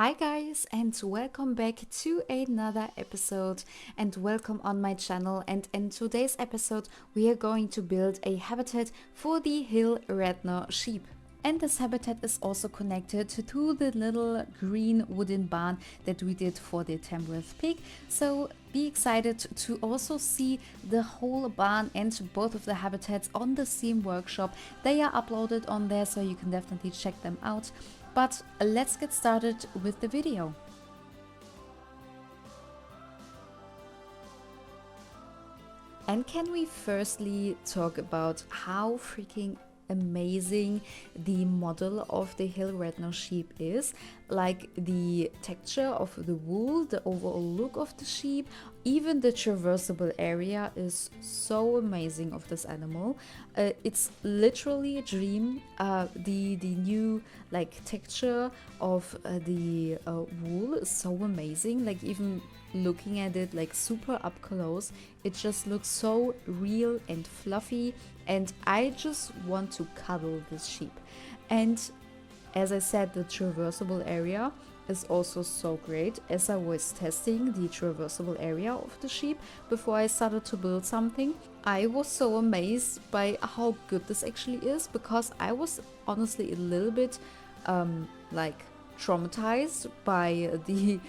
Hi guys, and welcome back to another episode, and welcome on my channel. And in today's episode we are going to build a habitat for the Hill Radnor sheep. And this habitat is also connected to the little green wooden barn that we did for the Tamworth pig. So be excited to also see the whole barn and both of the habitats on the Theme Workshop. They are uploaded on there, so you can definitely check them out. But let's get started with the video. And can we firstly talk about how freaking amazing the model of the Hill Radnor sheep is? Like the texture of the wool, the overall look of the sheep, even the traversable area is so amazing of this animal. It's literally a dream. The new like texture of the wool is so amazing. Like even looking at it like super up close, it just looks so real and fluffy, and I just want to cuddle this sheep. And as I said, the traversable area is also so great. As I was testing the traversable area of the sheep before I started to build something, I was so amazed by how good this actually is, because I was honestly a little bit like traumatized by the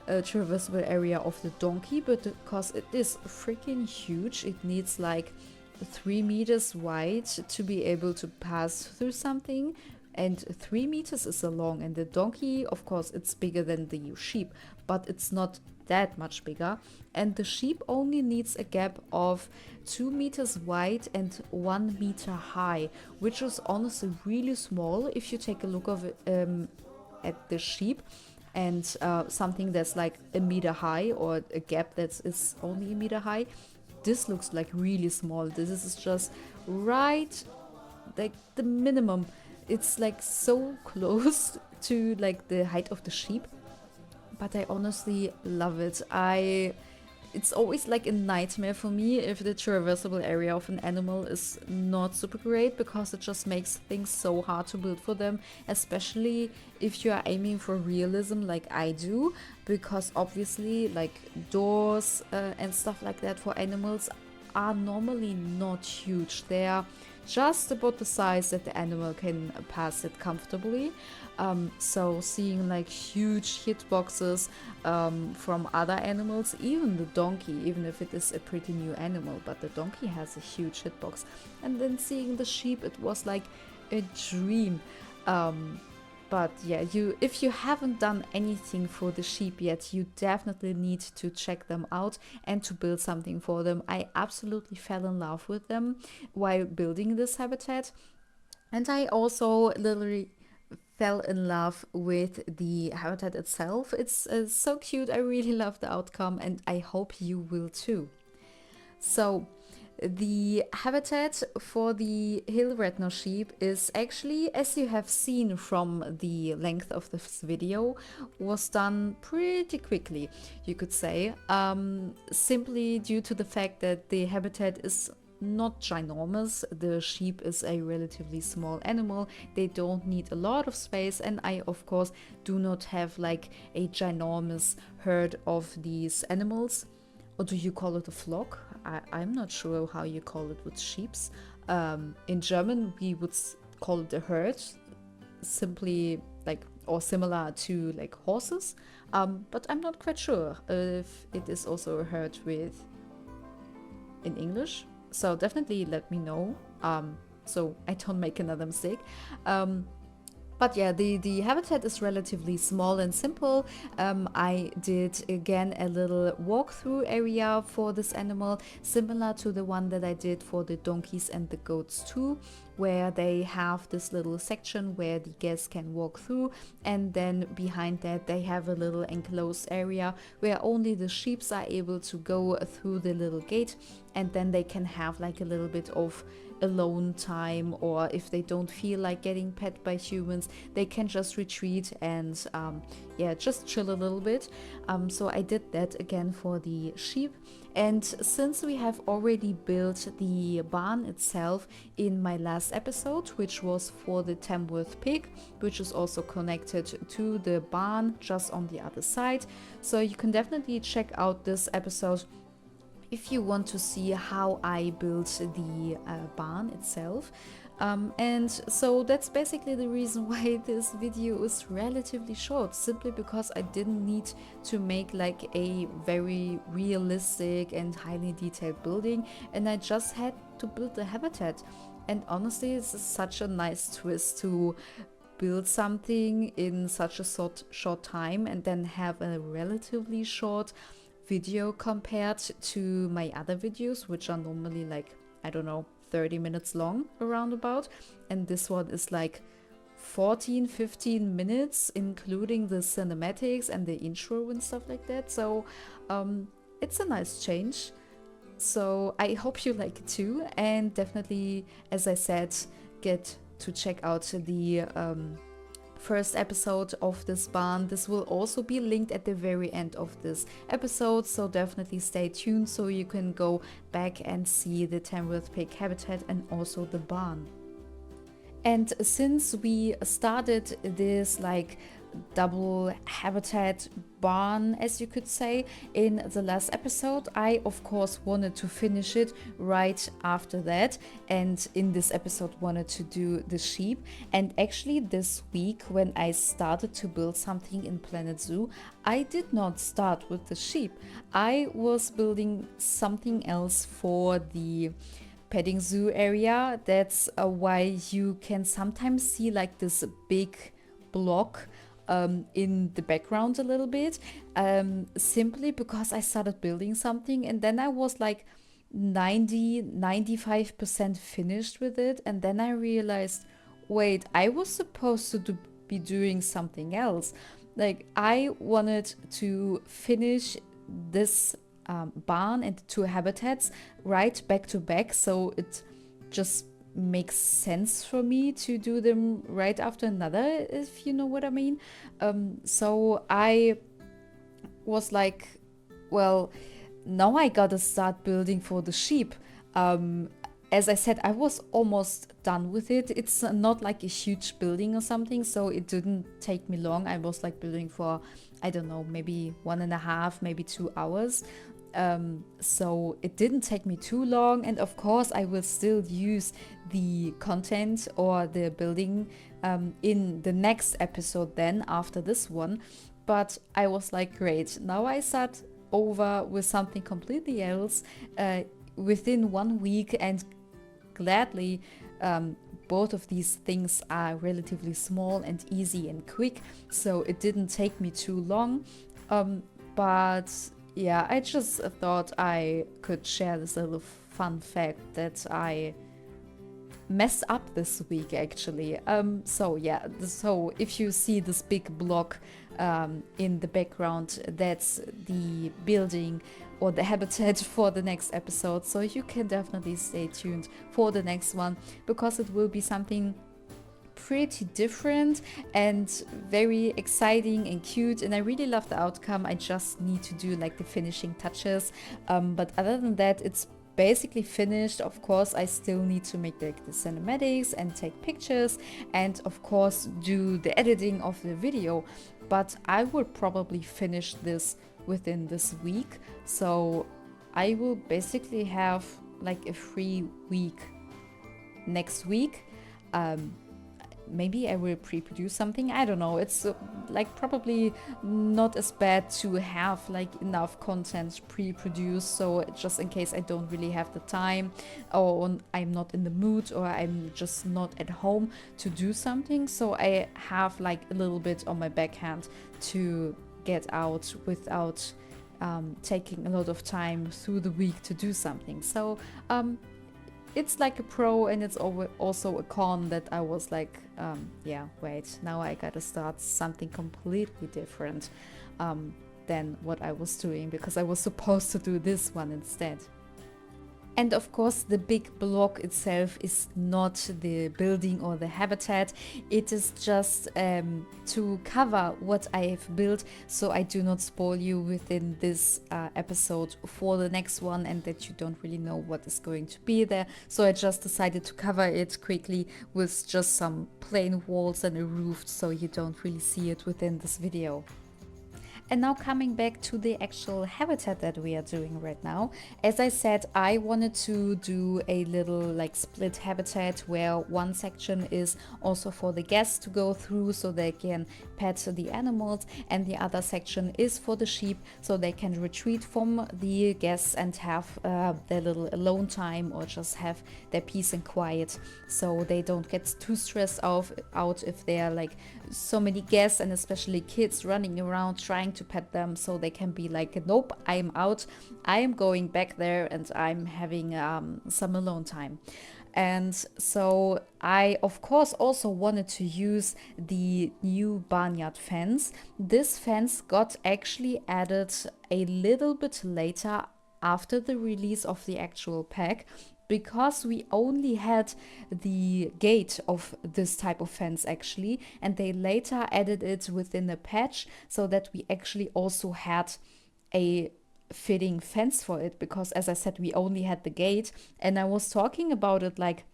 traversable area of the donkey, but because it is freaking huge, it needs like 3 meters wide to be able to pass through something, and 3 meters is a long, and the donkey, of course, it's bigger than the sheep, but it's not that much bigger, and the sheep only needs a gap of 2 meters wide and 1 meter high, which is honestly really small if you take a look of it, at the sheep, and something that's like a meter high, or a gap that is only a meter high. This looks like really small. This is just right like the minimum. It's like so close to like the height of the sheep, but I honestly love it. It's always like a nightmare for me if the traversable area of an animal is not super great, because it just makes things so hard to build for them, especially if you are aiming for realism like I do, because obviously like doors and stuff like that for animals are normally not huge. They are just about the size that the animal can pass it comfortably. So seeing like huge hitboxes from other animals, even the donkey, even if it is a pretty new animal, but the donkey has a huge hitbox. And then seeing the sheep, it was like a dream. But yeah, if you haven't done anything for the sheep yet, you definitely need to check them out and to build something for them. I absolutely fell in love with them while building this habitat. And I also literally fell in love with the habitat itself. It's so cute. I really love the outcome, and I hope you will too. So the habitat for the Hill Radnor sheep is actually, as you have seen from the length of this video, was done pretty quickly, you could say, simply due to the fact that the habitat is not ginormous. The sheep is a relatively small animal. They don't need a lot of space, and I of course do not have like a ginormous herd of these animals. Or do you call it a flock? I'm not sure how you call it with sheeps. In German, we would call it a herd, simply like, or similar to like horses. But I'm not quite sure if it is also a herd with in English. So definitely let me know, so I don't make another mistake. But yeah, the habitat is relatively small and simple. I did again a little walkthrough area for this animal, similar to the one that I did for the donkeys and the goats too, where they have this little section where the guests can walk through, and then behind that they have a little enclosed area where only the sheeps are able to go through the little gate, and then they can have like a little bit of alone time, or if they don't feel like getting pet by humans, they can just retreat and yeah, just chill a little bit. So I did that again for the sheep. And since we have already built the barn itself in my last episode, which was for the Tamworth pig, which is also connected to the barn just on the other side, so you can definitely check out this episode if you want to see how I built the barn itself. And so that's basically the reason why this video is relatively short, simply because I didn't need to make like a very realistic and highly detailed building, and I just had to build the habitat. And honestly, it's such a nice twist to build something in such a short time and then have a relatively short video compared to my other videos, which are normally like, I don't know, 30 minutes long around about, and this one is like 14-15 minutes, including the cinematics and the intro and stuff like that. So it's a nice change. So I hope you like it too, and definitely, as I said, get to check out the first episode of this barn. This will also be linked at the very end of this episode, so definitely stay tuned so you can go back and see the Tamworth pig habitat and also the barn. And since we started this like double habitat barn, as you could say, in the last episode, I of course wanted to finish it right after that, and in this episode wanted to do the sheep. And actually this week, when I started to build something in Planet Zoo, I did not start with the sheep. I was building something else for the petting zoo area. That's why you can sometimes see like this big block in the background a little bit, simply because I started building something and then I was like 95% finished with it, and then I realized, wait, I was supposed to be doing something else. Like, I wanted to finish this barn and the two habitats right back to back, so it just makes sense for me to do them right after another, if you know what I mean. So I was like, well, now I gotta start building for the sheep. As I said, I was almost done with it. It's not like a huge building or something, so it didn't take me long. I was like building for, I don't know, maybe 1.5, maybe 2 hours. So it didn't take me too long, and of course I will still use the content or the building in the next episode then after this one. But I was like, great, now I start over with something completely else within 1 week, and gladly both of these things are relatively small and easy and quick, so it didn't take me too long. But yeah, I just thought I could share this little fun fact that I messed up this week actually. So yeah, so if you see this big block in the background, that's the building or the habitat for the next episode. So you can definitely stay tuned for the next one, because it will be something pretty different and very exciting and cute, and I really love the outcome. I just need to do like the finishing touches, but other than that, it's basically finished. Of course, I still need to make like the cinematics and take pictures and of course do the editing of the video, but I will probably finish this within this week. So I will basically have like a free week next week. Maybe I will pre-produce something, I don't know. It's like probably not as bad to have like enough content pre-produced, so just in case I don't really have the time, or I'm not in the mood, or I'm just not at home to do something, so I have like a little bit on my backhand to get out without taking a lot of time through the week to do something. So it's like a pro, and it's also a con that I was like, yeah, wait, now I gotta start something completely different than what I was doing, because I was supposed to do this one instead. And of course, the big block itself is not the building or the habitat. It is just to cover what I have built, so I do not spoil you within this episode for the next one and that you don't really know what is going to be there. So I just decided to cover it quickly with just some plain walls and a roof, so you don't really see it within this video. And now coming back to the actual habitat that we are doing right now. As I said, I wanted to do a little like split habitat where one section is also for the guests to go through so they can pet the animals, and the other section is for the sheep so they can retreat from the guests and have their little alone time or just have their peace and quiet, so they don't get too stressed out if there are like so many guests and especially kids running around trying to pet them. So they can be like, nope, I'm out, I am going back there and I'm having some alone time. And so I of course also wanted to use the new barnyard fence. This fence got actually added a little bit later after the release of the actual pack, because we only had the gate of this type of fence actually, and they later added it within a patch so that we actually also had a fitting fence for it, because as I said, we only had the gate. And I was talking about it like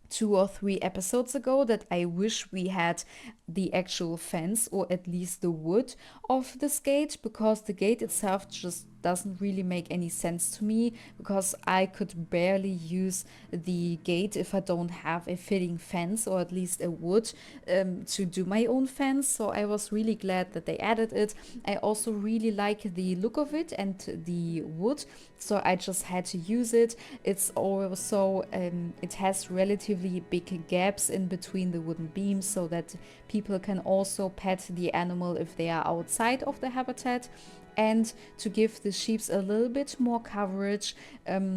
2 or 3 episodes ago that I wish we had the actual fence or at least the wood of this gate, because the gate itself just doesn't really make any sense to me, because I could barely use the gate if I don't have a fitting fence or at least a wood to do my own fence. So I was really glad that they added it. I also really like the look of it and the wood, so I just had to use it. It's also it has relatively big gaps in between the wooden beams so that people can also pet the animal if they are outside of the habitat, and to give the sheep a little bit more coverage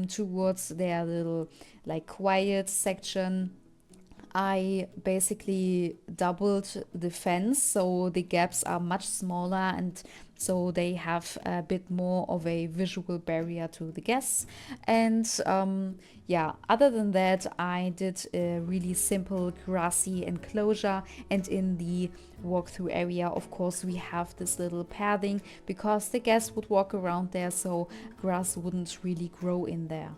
towards their little like quiet section. I basically doubled the fence so the gaps are much smaller, and so they have a bit more of a visual barrier to the guests. And yeah, other than that, I did a really simple grassy enclosure, and in the walkthrough area, of course, we have this little pathing because the guests would walk around there, so grass wouldn't really grow in there.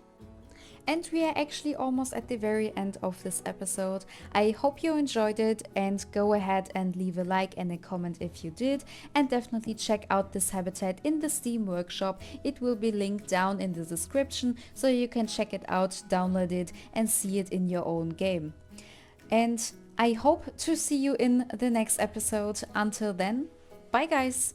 And we are actually almost at the very end of this episode. I hope you enjoyed it, and go ahead and leave a like and a comment if you did, and definitely check out this habitat in the Steam workshop. It will be linked down in the description so you can check it out, download it and see it in your own game. And I hope to see you in the next episode. Until then, bye guys!